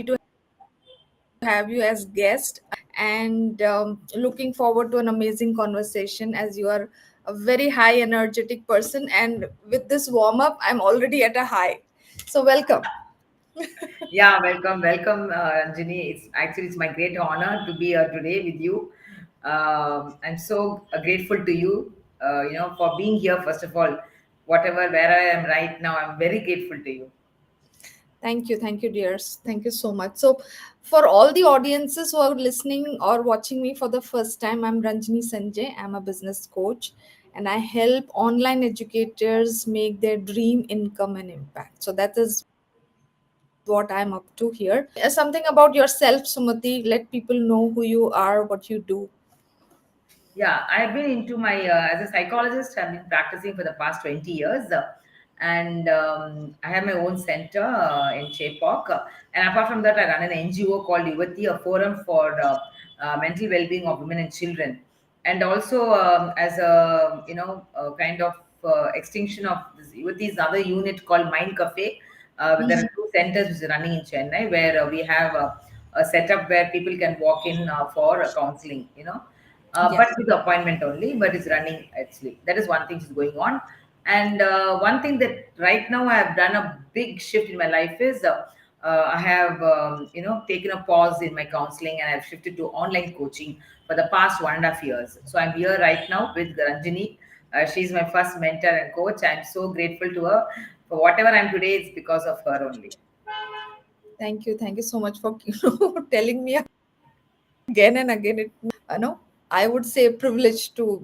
to have you as guest and looking forward to an amazing conversation as you are a very high energetic person, and with this warm up I'm already at a high. So welcome. Yeah, welcome, Anjani. It's my great honor to be here today with you. I'm so grateful to you, for being here. First of all, whatever where I am right now, I'm very grateful to you. Thank you, dears. Thank you so much. So, for all the audiences who are listening or watching me for the first time, I'm Ranjini Sanjay. I'm a business coach and I help online educators make their dream income and impact. So, that is what I'm up to here. Something about yourself, Sumathi. Let people know who you are, what you do. Yeah, I've been into my as a psychologist. I've been practicing for the past 20 years, and I have my own center in Chepok. And apart from that, I run an NGO called Yuvati, a forum for mental well-being of women and children, and also as a kind of extinction of this Yuvati is another unit called Mind Cafe. There are two centers which are running in Chennai where we have a setup where people can walk in for counseling. Yeah. But with appointment only, but it's running actually. That is one thing is going on. And one thing that right now I have done a big shift in my life is I have, taken a pause in my counseling and I've shifted to online coaching for the past 1.5 years. So I'm here right now with Ranjini. She's my first mentor and coach. I'm so grateful to her for whatever I'm today. It's because of her only. Thank you so much for telling me again and again. I would say privilege to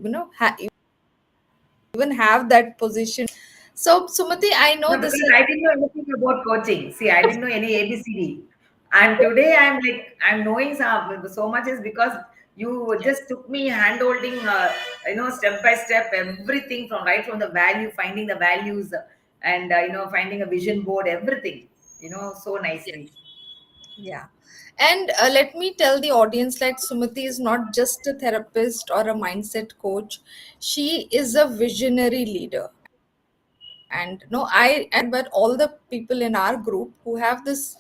even have that position. So, Sumati, I know No, this because is. I didn't know anything about coaching. See, I didn't know any ABCD. And today I'm knowing so much is because you just took me hand holding, step by step, everything from right from the value, finding the values and, finding a vision board, everything, so nicely. Yeah. And let me tell the audience that Sumati is not just a therapist or a mindset coach. She is a visionary leader. And no, I and but all the people in our group who have this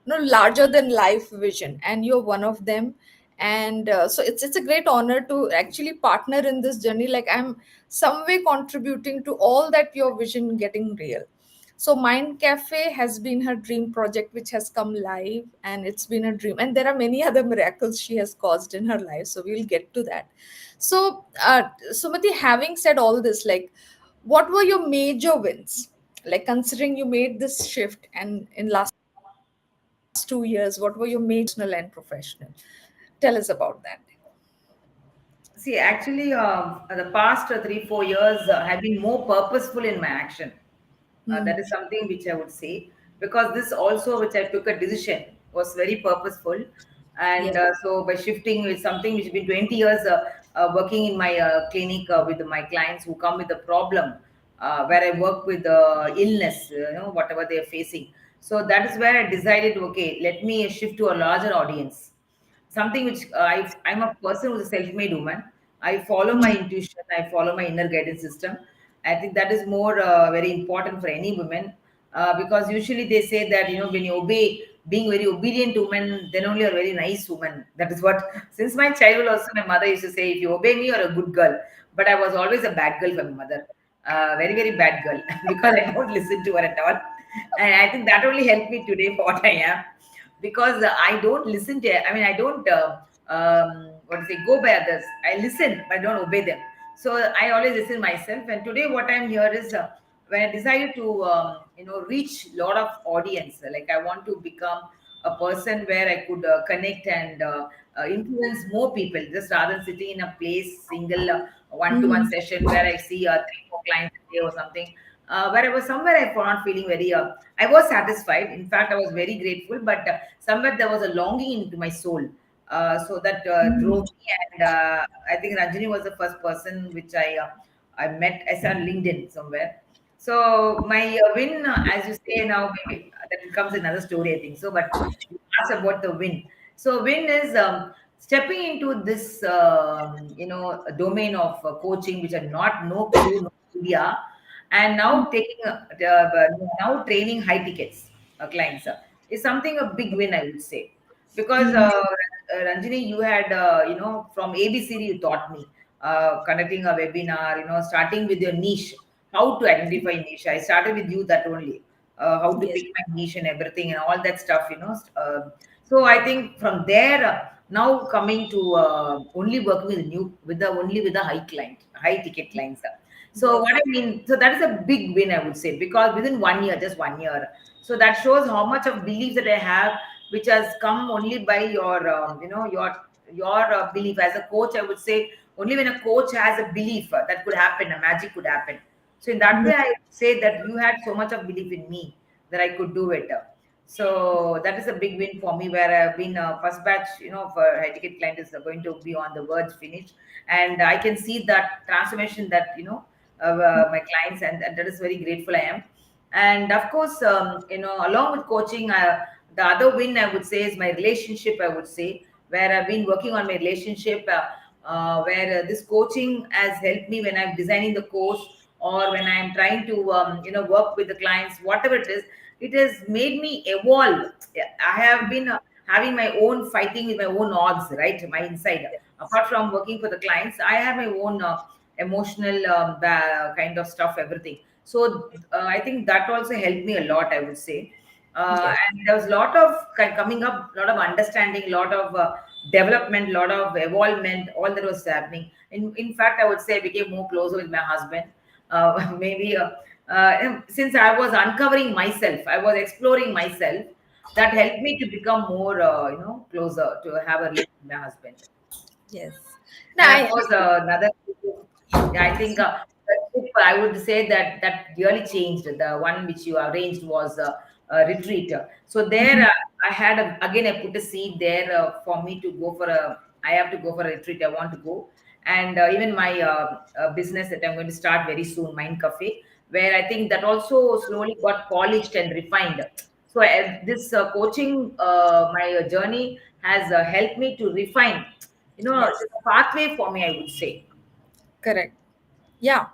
larger than life vision, and you're one of them. And so it's a great honor to actually partner in this journey. Like I'm some way contributing to all that your vision getting real. So Mind Cafe has been her dream project, which has come live, and it's been a dream. And there are many other miracles she has caused in her life. So we'll get to that. So, Sumati, having said all this, like, what were your major wins? Like, considering you made this shift, and in last 2 years, what were your major personal and professional? Tell us about that. See, actually, the past 3, 4 years have been more purposeful in my action. Hmm. That is something which I would say because this also, which I took a decision, was very purposeful. And Yes. so, by shifting with something which has been 20 years working in my clinic with my clients who come with a problem, where I work with illness, whatever they are facing. So, that is where I decided, okay, let me shift to a larger audience, something which I'm a person who's a self-made woman. I follow my intuition, I follow my inner guidance system. I think that is more very important for any woman, because usually they say that when you obey, being very obedient woman, then only you're a very nice woman. That is what since my childhood also my mother used to say, if you obey me, you're a good girl. But I was always a bad girl for my mother, very very bad girl because I don't listen to her at all, and I think that only helped me today for what I am, because I don't listen to. I mean, I don't what to say go by others. I listen, but I don't obey them. So I always listen myself. And today, what I'm here is when I decided to reach a lot of audience. Like I want to become a person where I could connect and influence more people, just rather than sitting in a place single one-to-one Mhm. session where I see 3, 4 clients a day or something. Where I was somewhere I was not feeling very. I was satisfied. In fact, I was very grateful, but somewhere there was a longing into my soul. So that drove me, and I think Ranjini was the first person which I met. I saw on LinkedIn somewhere. So my win, as you say now, maybe that becomes another story, I think. So, but you asked about the win. So win is stepping into this, domain of coaching, which I not no clue, no idea, and now taking now training high tickets clients. is something a big win, I would say. Because Mhm. Ranjini, you had from ABCD you taught me conducting a webinar, starting with your niche, how to identify niche. I started with you that only, how to Yes. pick my niche and everything and all that stuff. So I think from there, now coming to only working with the high ticket clients. So what Yes. I mean, so that is a big win, I would say, because within 1 year, just 1 year, so that shows how much of belief that I have, which has come only by your belief as a coach. I would say only when a coach has a belief that could happen, a magic could happen. So in that way, I would say that you had so much of belief in me that I could do it. So that is a big win for me, where I've been first batch, for high ticket client is going to be on the verge finish, and I can see that transformation that my clients, and that is very grateful I am. And of course, along with coaching, the other win I would say is my relationship. I would say where I've been working on my relationship, where this coaching has helped me when I'm designing the course, or when I'm trying to work with the clients, whatever it is. It has made me evolve. I have been having my own fighting with my own odds, right? My inside. Apart from working for the clients, I have my own emotional kind of stuff, everything. So I think that also helped me a lot, I would say. Yes. And there was a lot of coming up, a lot of understanding, a lot of development, a lot of evolvement, all that was happening. In fact, I would say I became more closer with my husband. Maybe since I was uncovering myself, I was exploring myself. That helped me to become more, closer to have a relationship with my husband. Yes. No, And of course, another, yeah, I think the trip, I would say that really changed. The one which you arranged was a retreat. So there, I had again I put a seed there for me to go for a. I have to go for a retreat. I want to go, and even my business that I'm going to start very soon, Mind Cafe, where I think that also slowly got polished and refined. So this coaching, my journey has helped me to refine, yes. the pathway for me, I would say. Correct. Yeah.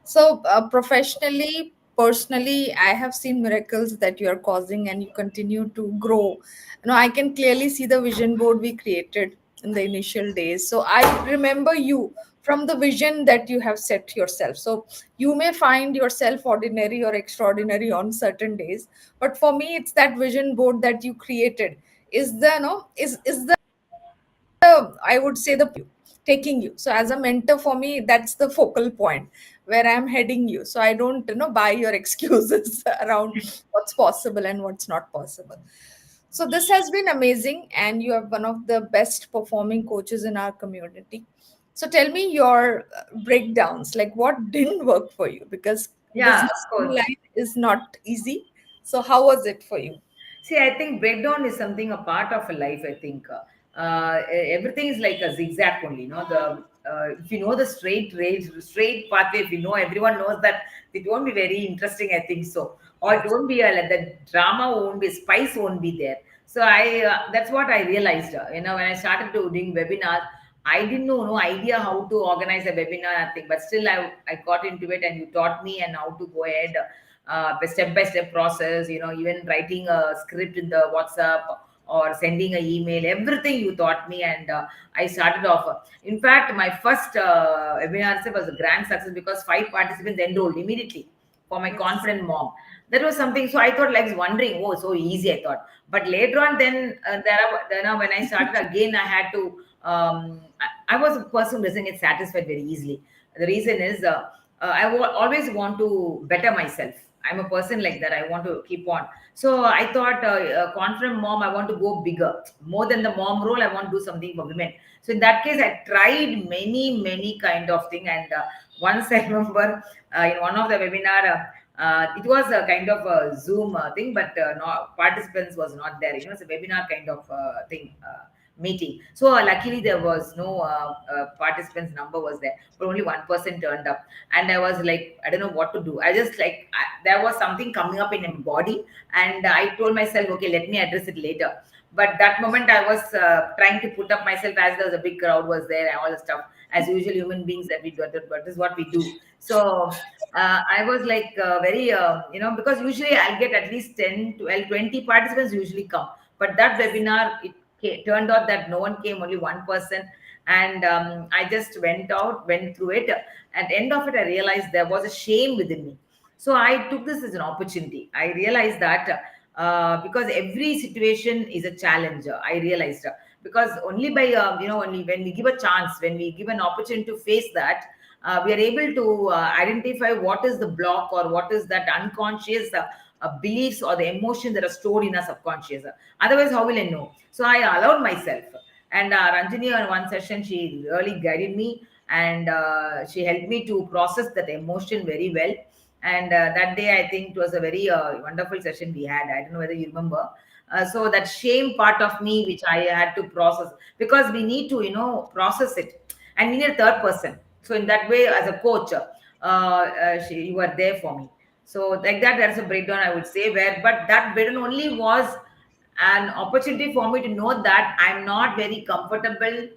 So, professionally, personally, I have seen miracles that you are causing and you continue to grow. I can clearly see the vision board we created in the initial days. So, I remember you from the vision that you have set yourself. So, you may find yourself ordinary or extraordinary on certain days, but for me, it's that vision board that you created is the no is the I would say the taking you. So as a mentor for me, that's the focal point where I'm heading you. So I don't buy your excuses around what's possible and what's not possible. So this has been amazing, and you are one of the best performing coaches in our community. So tell me your breakdowns, like what didn't work for you, because Yeah, of business in course. life is not easy. So how was it for you? See, I think breakdown is something a part of a life. I think everything is like a zigzag only. The if you know the straight pathway, if you know, everyone knows that it won't be very interesting. I think so, or it Yes. won't be like the drama won't be, spice won't be there. So that's what I realized. When I started to doing webinars, I didn't know no idea how to organize a webinar. I think, but still I got into it, and you taught me and how to go ahead step by step process, even writing a script in the WhatsApp or sending an email, everything you taught me. And I started off. In fact, my first webinar was a grand success because 5 participants enrolled immediately for my Yes. confident mom. That was something. So I thought, like, wondering, oh, so easy, I thought. But later on, when I started again, I had to. I was a person who doesn't get satisfied very easily. The reason is always want to better myself. I'm a person like that. I want to keep on. So I thought, confident mom, I want to go bigger. More than the mom role, I want to do something for women. So in that case, I tried many, many kind of thing. And once I remember in one of the webinar, it was a kind of a Zoom thing, but no participants was not there. It's a webinar kind of thing. Meeting. So luckily there was no participants number was there, but only one person turned up, and I was like, I don't know what to do. I just like there was something coming up in my body, and I told myself, okay, let me address it later. But that moment I was trying to put up myself as there was a big crowd was there and all the stuff, as usual human beings that we do. That is what we do. So I was like very, because usually I'll get at least 10, 12, 20 participants usually come. But that webinar, turned out that no one came, only one person. And I just went through it. At the end of it, I realized there was a shame within me. So I took this as an opportunity. I realized that because every situation is a challenge. I realized because only by, only when we give a chance, when we give an opportunity to face that, we are able to identify what is the block or what is that unconscious beliefs or the emotions that are stored in our subconscious. Otherwise, how will I know? So I allowed myself. And Ranjani, on one session, she really guided me, and she helped me to process that emotion very well. And that day, I think it was a very wonderful session we had. I don't know whether you remember. So that shame part of me, which I had to process, because we need to, process it, and we need a third person. So in that way, as a coach, you were there for me. So like that, that's a breakdown I would say. But that breakdown only was an opportunity for me to know that I'm not very comfortable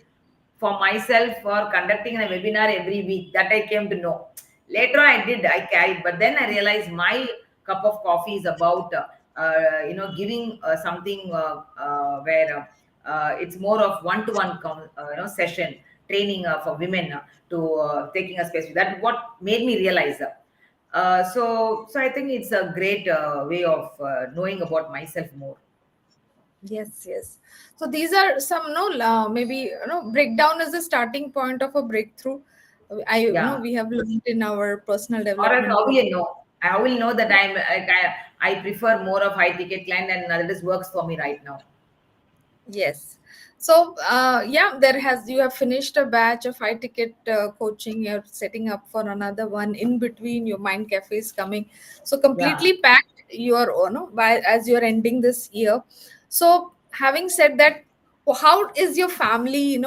for myself for conducting a webinar every week. That I came to know. Later I carried, but then I realized my cup of coffee is about, giving something where it's more of one-to-one session training for women to taking a space. That what made me realize. So I think it's a great way of knowing about myself more. Yes, yes. So these are some, no, maybe, breakdown is the starting point of a breakthrough. Yeah. We have learned in our personal Or else development how will program. I know? I will know that I prefer more of high ticket client, and that is works for me right now. Yes. So, yeah, there has you have finished a batch of high ticket coaching. You're setting up for another one in between. Your mind cafe is coming. So Yeah. completely packed. You're, by as you're ending this year. So having said that, how is your family?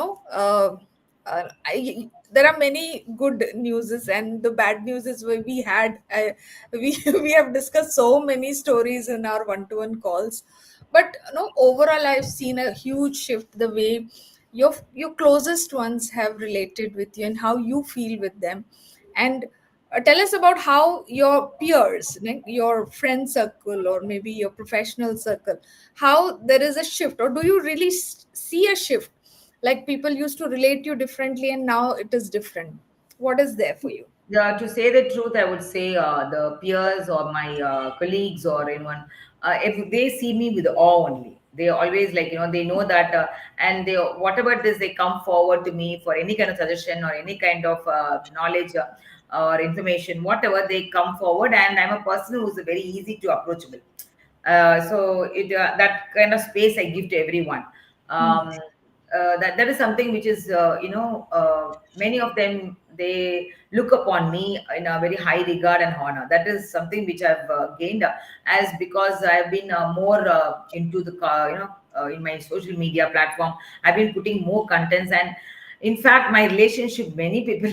There are many good newses, and the bad news is where we had we we have discussed so many stories in our one-to-one calls, but overall I've seen a huge shift the way your closest ones have related with you and how you feel with them. And tell us about how your peers, like your friend circle or maybe your professional circle, how there is a shift, or do you really see a shift, like people used to relate you differently and now it is different? What is there for you? Yeah, to say the truth, I would say the peers or my colleagues or anyone, if they see me with awe only, they always like, they know that, and they whatever it is, they come forward to me for any kind of suggestion or any kind of knowledge or information, whatever they come forward, and I'm a person who's very easy to approachable. So that kind of space I give to everyone. Hmm. That is something which is, many of them, they look upon me in a very high regard and honor. That is something which I've gained, as because I've been more into the in my social media platform. I've been putting more contents, and in fact my relationship, many people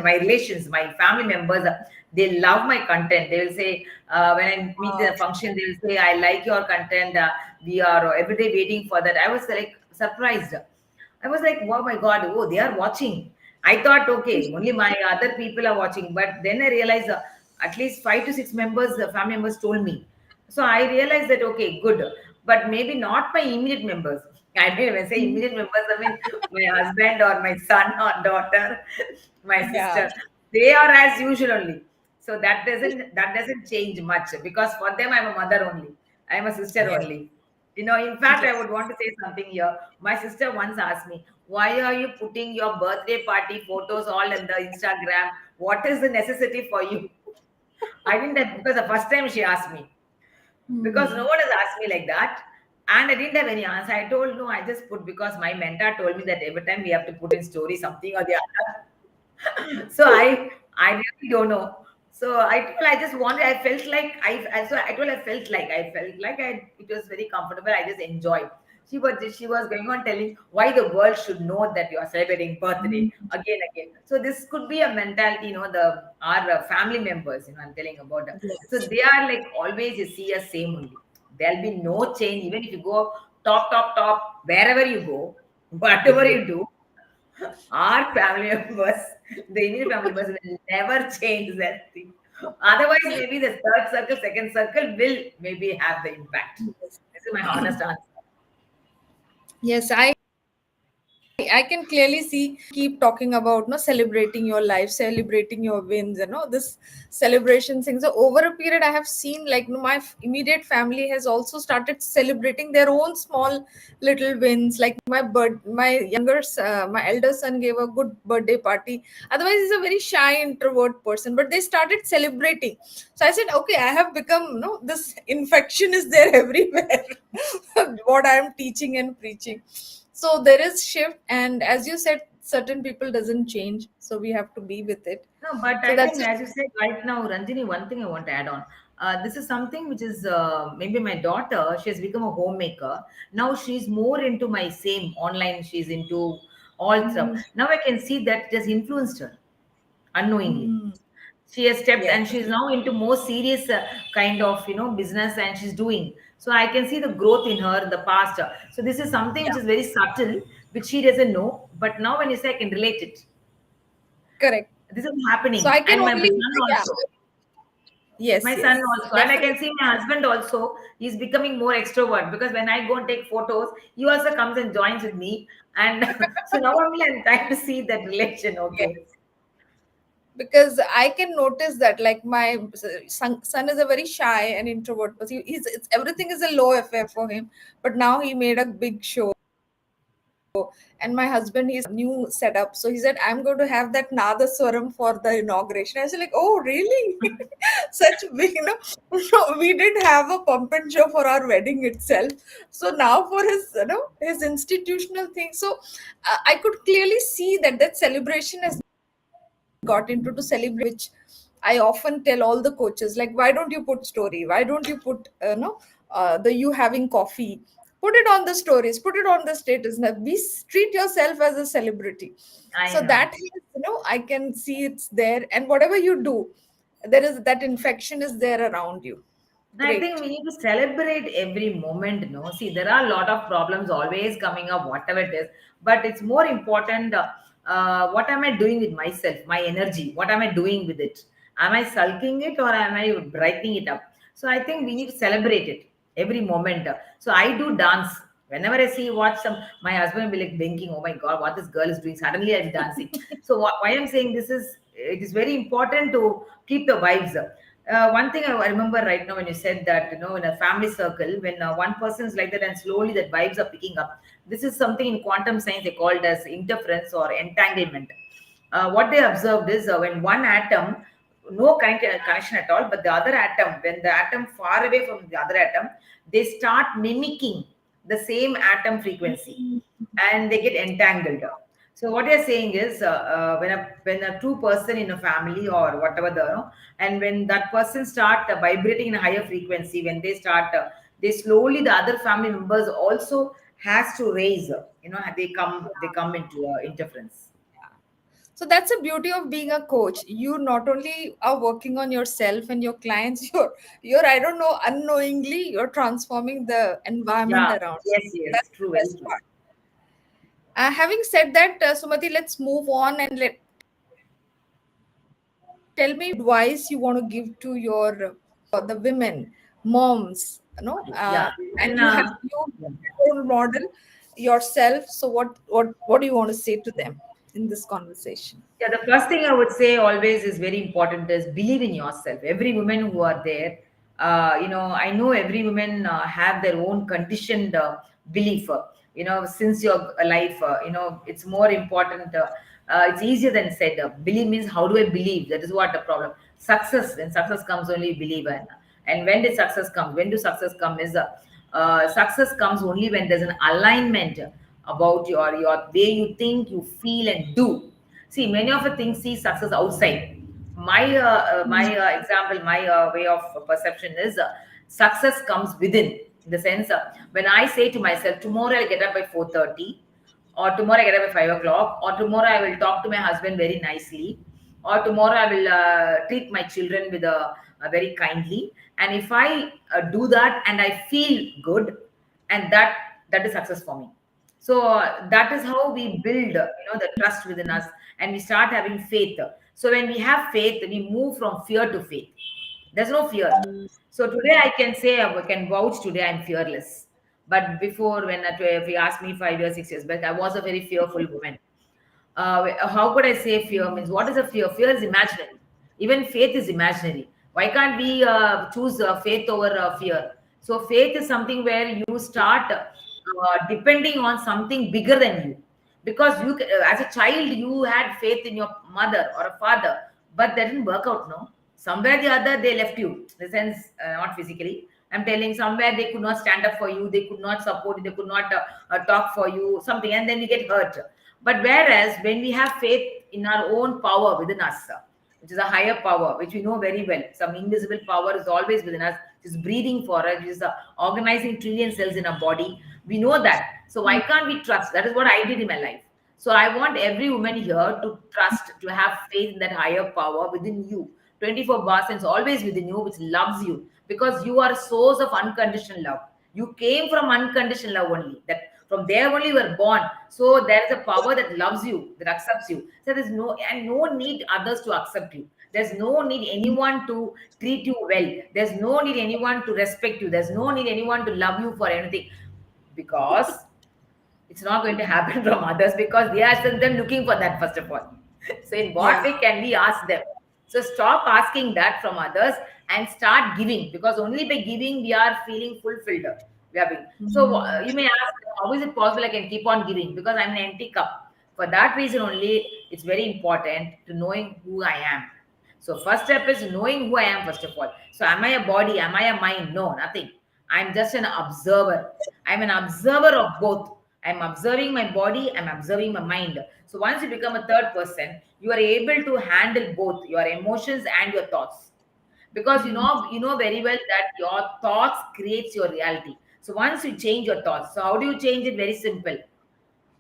my relations, my family members, they love my content. They will say, when I meet Wow. the function, they will say, I like your content. We are every day waiting for that. I was like surprised. I was like, oh my God, oh, they are watching. I thought, okay, only my other people are watching. But then I realized at least 5 to 6 members, family members told me. So I realized that, okay, good. But maybe not my immediate members. I mean, when I say Hmm. immediate members, I mean my husband or my son or daughter, my Yeah. sister. They are as usual only. So that doesn't change much, because for them I'm a mother only. I'm a sister Yes. only. In fact, I Yes. would want to say something here. My sister once asked me, why are you putting your birthday party photos all in the Instagram? What is the necessity for you? I didn't have, because the first time she asked me, because no Hmm. one has asked me like that. And I didn't have any answer. I told, no, I just put because my mentor told me that every time we have to put in story something or the other. So I really don't know. So I just wanted, I felt like I felt like it was very comfortable. I just enjoyed. She was going on telling why the world should know that you are celebrating birthday again. So this could be a mentality, the our family members, I'm telling about. So Yes. they are like always, you see us same only. There'll be no change, even if you go top, wherever you go, whatever you do, our family members, the Indian family members will never change that thing. Otherwise, maybe the third circle, second circle will maybe have the impact. Yes. This is my honest answer. Yes, I can clearly see keep talking about no celebrating your life, celebrating your wins, this celebration thing. So over a period, I have seen like my immediate family has also started celebrating their own small little wins. Like my elder son gave a good birthday party. Otherwise, he's a very shy introvert person, but they started celebrating. So I said, okay, I have become no this infection is there everywhere. What I am teaching and preaching, so there is shift, and as you said, certain people doesn't change, so we have to be with it. No, but So I that's think, as you said right now, Ranjini, one thing I want to add on. This is something which is maybe my daughter, she has become a homemaker. Now she's more into my same online, she's into all stuff. mm, Now I can see that it has influenced her unknowingly. mm, She has stepped yes, and she's now into more serious kind of business, and she's doing. So I can see the growth in her in the past. So this is something which yeah, is very subtle, which she doesn't know. But now when you say, I can relate it. correct. This is So happening, I can and my only, son yeah, also. yes, My son yes, also, and I definitely. can see my husband also. He's becoming more extrovert because when I go and take photos, he also comes and joins with me. And so now only I'm trying to see that relation. Okay, Yes, because I can notice that like my son is a very shy and introvert person. Everything is a low affair for him, but now he made a big show. And my husband, he's new setup, so he said, I'm going to have that nadaswaram for the inauguration. I was like, oh really? Such big, we didn't have a pump and show for our wedding itself, so now for his his institutional thing. So I could clearly see that that celebration has got into to celebrate, which I often tell all the coaches, like, why don't you put story, why don't you put no the you having coffee, put it on the stories, put it on the status. Now be treat yourself as a celebrity. I So know. that is, I can see it's there, and whatever you do, there is that infection is there around you. I think Great. we need to celebrate every moment. No, see, there are a lot of problems always coming up, whatever it is. But it's more important. What am I doing with myself, my energy? What am I doing with it? Am I sulking it or am I brightening it up? So I think we need to celebrate it every moment. So I do dance. Whenever I see watch some, my husband will be like blinking. Oh my God, what this girl is doing? Suddenly I'm dancing. So why I'm saying this is, it is very important to keep the vibes up. One thing I remember right now when you said that, in a family circle, when one person is like that and slowly that vibes are picking up, this is something in quantum science they called as interference or entanglement. What they observed is when one atom, no kind of connection at all, but the other atom, when the atom far away from the other atom, they start mimicking the same atom frequency and they get entangled. So what they're saying is, when a two person in a family or whatever and when that person start vibrating in a higher frequency, when they start, they slowly the other family members also has to raise. They come into interference. So that's the beauty of being a coach. You not only are working on yourself and your clients, you're I don't know, unknowingly you're transforming the environment Yeah. around. Yes. That's Yes. the True. Very best true. part. Having said that, Sumati, let's move on and tell me advice you want to give to your the women, moms, Yeah. and And you have your yeah. role model yourself. So what do you want to say to them in this conversation? Yeah, the first thing I would say always is very important is believe in yourself. Every woman who are there, I know every woman have their own conditioned belief. Since your life, it's more important. It's easier than said. Believe means how do I believe? That is what the problem. Success, when success comes, only believe in. And when did success come? When do success come? Success comes only when there's an alignment about your way you think, you feel, and do. See, many of the things see success outside. My example, my way of perception is success comes within. In the sense, when I say to myself, tomorrow I'll get up by 4:30, or tomorrow I get up by 5 o'clock, or tomorrow I will talk to my husband very nicely, or tomorrow I will treat my children with a very kindly. And if I do that and I feel good, and that is success for me. So that is how we build the trust within us, and we start having faith. So when we have faith, we move from fear to faith. There's no fear. So today I can say, I can vouch today I'm fearless. But before, if you asked me 5 years, 6 years back, I was a very fearful woman. How could I say fear means? What is a fear? Fear is imaginary. Even faith is imaginary. Why can't we choose faith over fear? So faith is something where you start depending on something bigger than you, because as a child you had faith in your mother or a father, but that didn't work out. No, somewhere the other they left you. In the sense, not physically. I'm telling, somewhere they could not stand up for you, they could not support you, they could not talk for you, something, and then we get hurt. But whereas when we have faith in our own power within us, which is a higher power, which we know very well, some invisible power is always within us, which is breathing for us, which is organizing trillion cells in our body. We know that. So why can't we trust? That is what I did in my life. So I want every woman here to trust, to have faith in that higher power within you. 24 bars is always within you, which loves you, because you are a source of unconditional love. You came from unconditional love only. That from there only you were born. So there is a power that loves you, that accepts you. So there's no need others to accept you. There's no need anyone to treat you well. There's no need anyone to respect you. There's no need anyone to love you for anything, because it's not going to happen from others, because they are them looking for that first of all. So in what Yeah. way can we ask them? So stop asking that from others and start giving, because only by giving we are feeling fulfilled. We are being. So Mhm. you may ask, how is it possible I can keep on giving? Because I'm an empty cup. For that reason only, it's very important to knowing who I am. So first step is knowing who I am first of all. So am I a body? Am I a mind? No, nothing. I'm just an observer. I'm an observer of both. I'm observing my body, I'm observing my mind. So once you become a third person, you are able to handle both your emotions and your thoughts. Because you know very well that your thoughts creates your reality. So once you change your thoughts, so how do you change it? Very simple.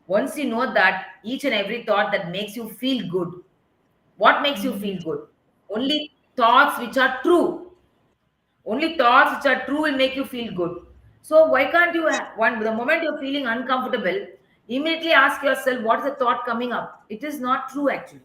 Once you know that each and every thought that makes you feel good, what makes you Mhm. feel good? Only thoughts which are true. Only thoughts which are true will make you feel good. So why can't you one the moment you're feeling uncomfortable, immediately ask yourself, what is the thought coming up? It is not true actually.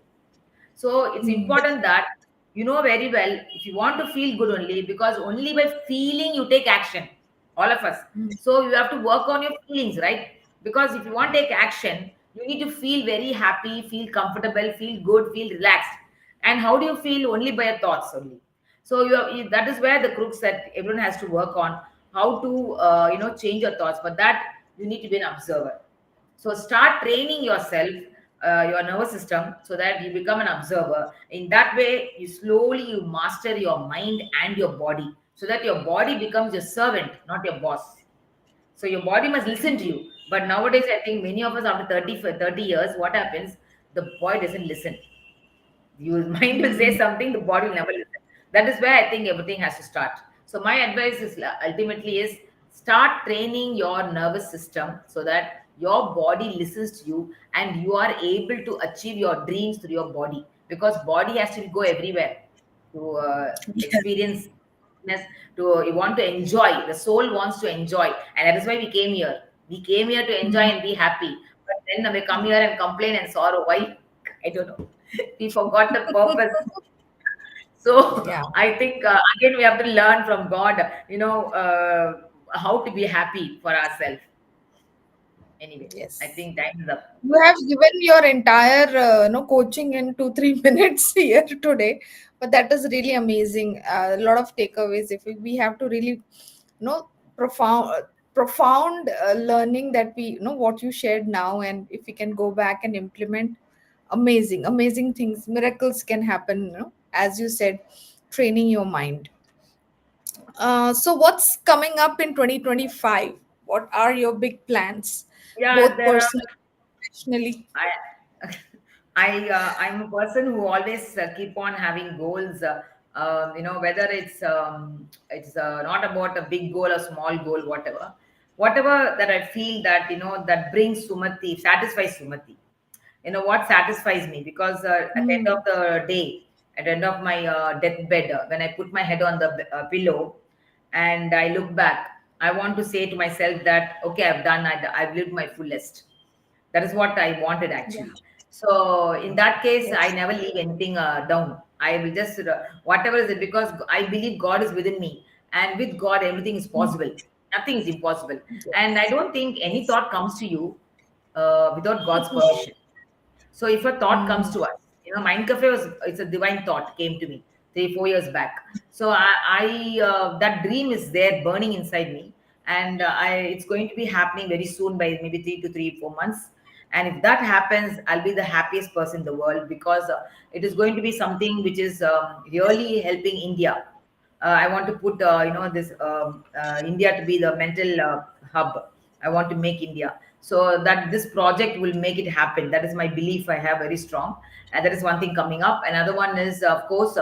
So it's Mhm. important that you know very well, if you want to feel good only, because only by feeling you take action, all of us. Mhm. So you have to work on your feelings, right? Because if you want to take action, you need to feel very happy, feel comfortable, feel good, feel relaxed. And how do you feel? Only by your thoughts only. So that is where the crux that everyone has to work on, how to change your thoughts. For that, you need to be an observer. So start training yourself, your nervous system, so that you become an observer. In that way, you master your mind and your body, so that your body becomes your servant, not your boss. So your body must listen to you. But nowadays, I think many of us after 30 for 30 years, what happens? The body doesn't listen. Your mind will say Mhm. something, the body will never listen. That is where I think everything has to start. So my advice is ultimately is start training your nervous system so that your body listens to you and you are able to achieve your dreams through your body, because body has to go everywhere to experience happiness, to you want to enjoy, the soul wants to enjoy, and that is why we came here to enjoy Mhm. and be happy. But then we come here and complain and sorrow. Why? I don't know. We forgot the purpose. So Yeah. I think again we have to learn from God, how to be happy for ourselves. Anyway, I Yes. think time is up. You have given your entire no coaching in 2 3 minutes here today, but that is really amazing. A lot of takeaways. If we have to really, profound learning that we what you shared now, and if we can go back and implement, amazing things, miracles can happen. As you said, training your mind. So what's coming up in 2025? What are your big plans, Yeah, both there are. personally, professionally? I I'm a person who always keep on having goals. Whether it's not about a big goal or small goal, whatever that I feel that that brings Sumati, satisfies Sumati. What satisfies me, because at the end of Hmm. the day, at the end of my deathbed, when I put my head on the pillow and I look back, I want to say to myself that okay, I've lived my fullest. That is what I wanted Yeah. actually. So in that case, I Yes. never leave anything down. I will just whatever is it, because I believe God is within me, and with God everything is Mm. possible. Nothing is impossible, and I Yes. don't think any Yes. thought comes to you without God's permission. So if a thought comes Mm. to us, Mind Cafe was it's a divine thought came to me 3 4 years back. So I that dream is there burning inside me, and it's going to be happening very soon by maybe 3 to 4 months. And if that happens, I'll be the happiest person in the world, because it is going to be something which is really helping India. I want to put this India to be the mental hub. I want to make India, so that this project will make it happen. That is my belief. I have very strong, and that is one thing coming up. Another one is, of course,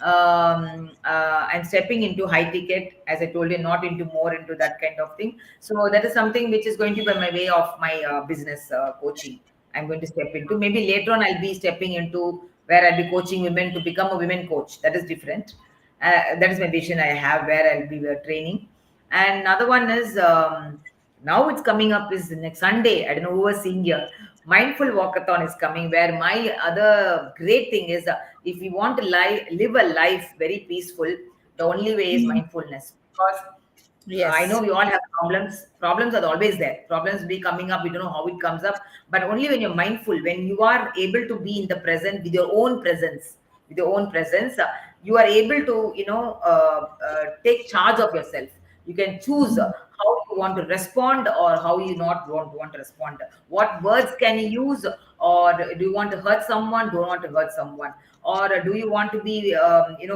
I'm stepping into high ticket, as I told you, not into more into that kind of thing. So that is something which is going to be my way of my business coaching. I'm going to step into. Maybe later on, I'll be stepping into where I'll be coaching women to become a women coach. That is different. That is my vision I have, where I'll be training. And another one is, now it's coming up is next Sunday. I don't know who was seeing here. Mindful Walkathon is coming, where my other great thing is, if you want to live a life very peaceful, the only way is Mm. mindfulness. Because I know Yes. we all have problems. Problems are always there. Problems be coming up. We don't know how it comes up. But only when you're mindful, when you are able to be in the present with your own presence, you are able to, take charge of yourself. You can choose Mm. how you want to respond, or how you not want to respond. What words can you use, or do you want to hurt someone? Don't want to hurt someone, or do you want to be,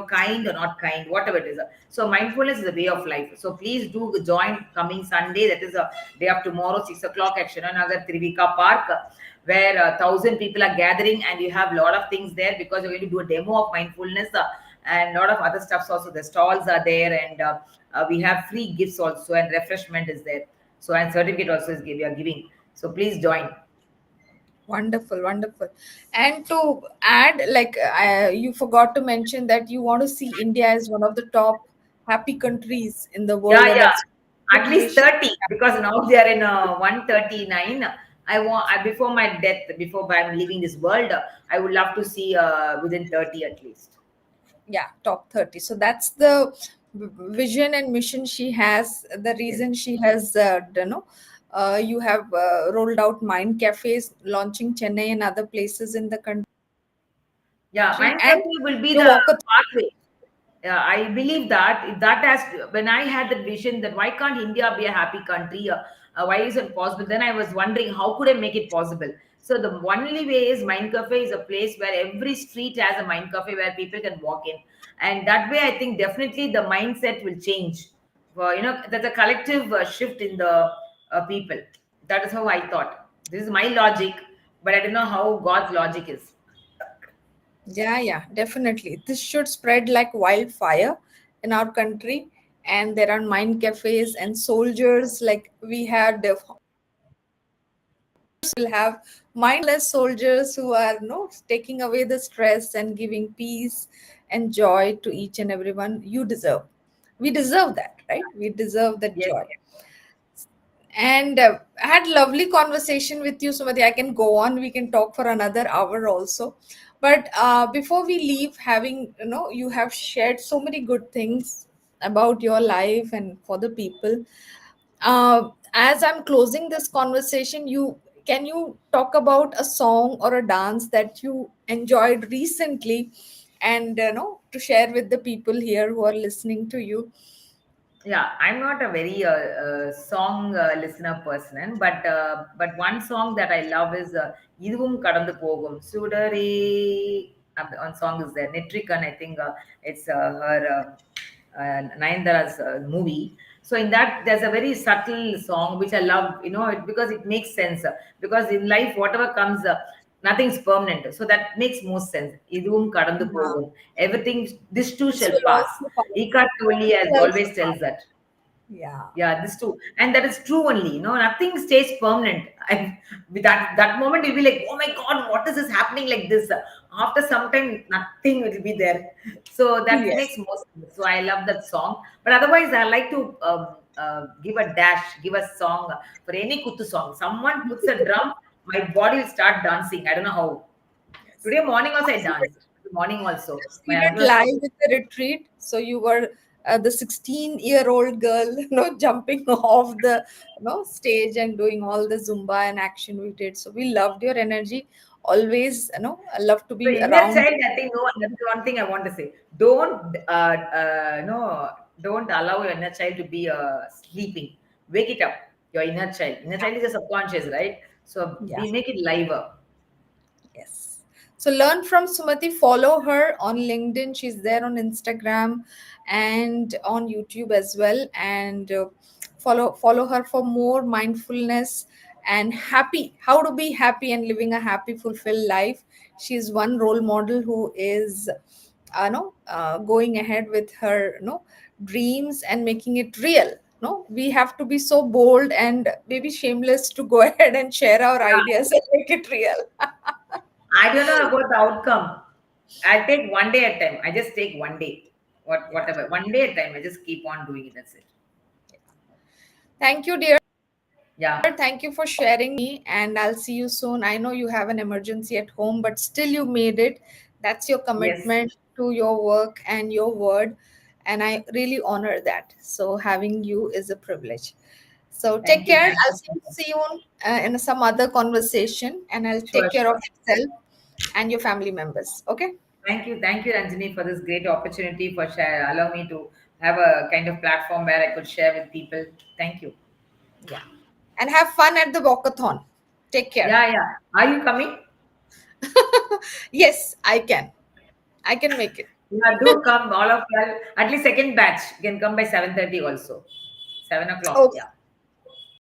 kind or not kind? Whatever it is. So mindfulness is a way of life. So please do join coming Sunday. That is a day of tomorrow, 6 o'clock at Shananagar Trivika Park, where 1,000 people are gathering, and you have a lot of things there, because you're going to do a demo of mindfulness, and a lot of other stuffs also. The stalls are there, and we have free gifts also, and refreshment is there. So and certificate also we are giving. So please join. Wonderful, wonderful. And to add, like you forgot to mention that you want to see India as one of the top happy countries in the world, Yeah, and yeah. that's At least wish. 30, because now they are in 139. Before my death, before I'm leaving this world, I would love to see within 30 at least. Yeah, top 30. So that's the vision and mission she has. The Yes. reason she has, you have rolled out mind cafes, launching Chennai and other places in the country, Yeah, mind and control will be your the walk. pathway. Yeah, I believe that if that has, when I had that vision that why can't India be a happy country? Why is it possible? Then I was wondering how could I make it possible? So the only way is Mind Cafe is a place where every street has a Mind Cafe where people can walk in, and that way I think definitely the mindset will change. There's a collective shift in the people. That is how I thought. This is my logic, but I don't know how God's logic is. Yeah, yeah, definitely. This should spread like wildfire in our country. And there are mind cafes and soldiers. Like we had, will have mindless soldiers who are no taking away the stress and giving peace and joy to each and everyone. You deserve. We deserve that, right? We deserve that Yes. joy. And I had lovely conversation with you, Sumathi. I can go on. We can talk for another hour also. But before we leave, having you have shared so many good things about your life and for the people. As I'm closing this conversation, you talk about a song or a dance that you enjoyed recently, and to share with the people here who are listening to you. Yeah, I'm not a very song listener person, but one song that I love is "Idhum Kadanda Pogum." Sudari, one song is there. Netrikan, I think it's her Nayandara's movie. So in that, there's a very subtle song which I love. Because it makes sense. Because in life, whatever comes, nothing's permanent. So that makes most sense. Idhum Kadanda Yeah. Pogum. Everything, this too This shall will pass. also pass. Eckhart Tolle This as will also always pass. tells that. Yeah. Yeah, this too, and that is true only. Nothing stays permanent. And with that moment, you'll be like, "Oh my God, what is this happening like this?" After some time, nothing will be there. So that Yes. makes most sense. So I love that song. But otherwise, I like to give a dash, give a song for any kuttu song. Someone puts a drum. my body will start dancing. I don't know how. Yes. Today morning also I I've seen it, danced. Morning also. I've My seen it husband was live at the retreat. So you were the 16-year-old girl, jumping off the, stage and doing all the Zumba and action we did. So we loved your energy. Always, I love to so be inner around child. you. I think no. That's one thing I want to say. No, don't allow your inner child to be sleeping. Wake it up. Your inner child. Inner child is a subconscious, right? So Yeah. we make it liver. Yes. So learn from Sumati, follow her on LinkedIn. She's there on Instagram and on YouTube as well. And follow her for more mindfulness and happy, how to be happy and living a happy, fulfilled life. She's one role model who is no going ahead with her dreams and making it real. No, we have to be so bold and maybe shameless to go ahead and share our Yeah. ideas and make it real. I don't know about the outcome. I'll take one day at a time. I just take one day. Yeah. Whatever. One day at a time. I just keep on doing it. That's it. Thank you, dear. Yeah. Thank you for sharing me, and I'll see you soon. I know you have an emergency at home, but still you made it. That's your Yes. commitment to your work and your word, and I really honor that. So having you is a privilege. So take Thank you. care. Thank I'll you see so you much. soon in some other conversation, and I'll Sure, take care of sure. yourself and your family members. Okay? Thank you, Ranjini, for this great opportunity for share. Allow me to have a kind of platform where I could share with people. Thank you. Yeah. And have fun at the walkathon. Take care. Yeah, yeah. Are you coming? Yes, I can. I can make it. Yeah, do come. All of you. At least second batch. You can come by 7:30 also. 7 o'clock. Okay. Yeah.